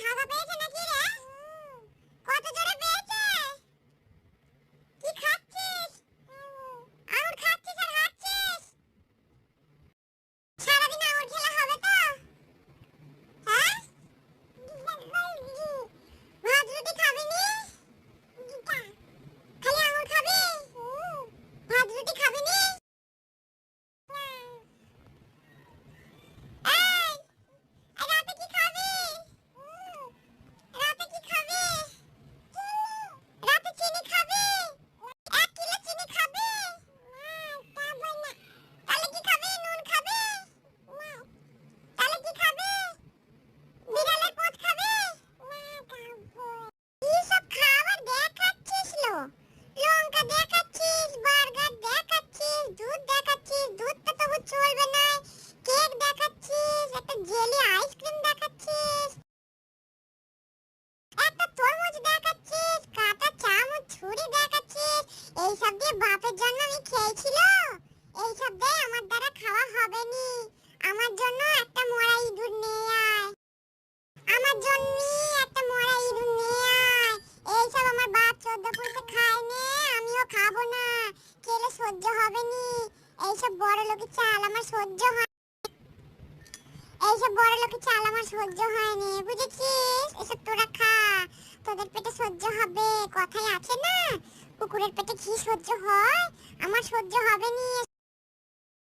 হাগা পেয়েছে নাকি রে? কত জোরে পেয়েছে? কি খাচ্ছিস? আঙুর খাচ্ছিস আর হাঁটছিস? সারাদিন আঙুর খেলে হবে তো? হ্যাঁ? ভাত রুটি খাবি নি? খালি আঙুর খাবি? ভাত রুটি খাবি নি? এই, রাতে কি খাবি? রাতে কি খাবি? রাতে চিনি খাবি? 1 কিলো চিনি খাবি? তাহলে কি খাবি? নুন খাবি? তাহলে কি খাবি? বিড়ালের পথ খাবি? কি সব খাবার দেখাচ্ছিস লো? লঙ্কা দেখাচ্ছিস, বার্গার দেখাচ্ছিস, দুধ দেখাচ্ছিস, দুধটা তবু চলবে না, কেক দেখাচ্ছিস, একটা জেলি আইসক্রিম দেখাচ্ছিস, একটা তরমুজ দেখাচ্ছিস, কাঁটা চামচ ছুরি দেখাচ্ছিস। এইসব দিয়ে বাপের জন্য আমি খেয়েছিল? এইসব দিয়ে আমার দ্বারা খাওয়া হবে নি। আমার জন্য একটা মরা ইঁদুর নিয়ে আয়। আমার জন্য একটা মরা ইঁদুর নিয়ে আয়। এইসব আমার বাপ 14 পুরুষে খায় নে, আমিও খাবো না। খেলে সহ্য হবে নি। এইসব বড় লোকের চাল আমার সহ্য হয়। এইসব বড় লোকের চাল আমার সহ্য হয়নি, বুঝেছিস? এসব তোরা খা, তোদের পেটে সহ্য হবে। কথাই আছে না, কুকুরের পেটে ঘি সহ্য হয়, আমার সহ্য হবে নি।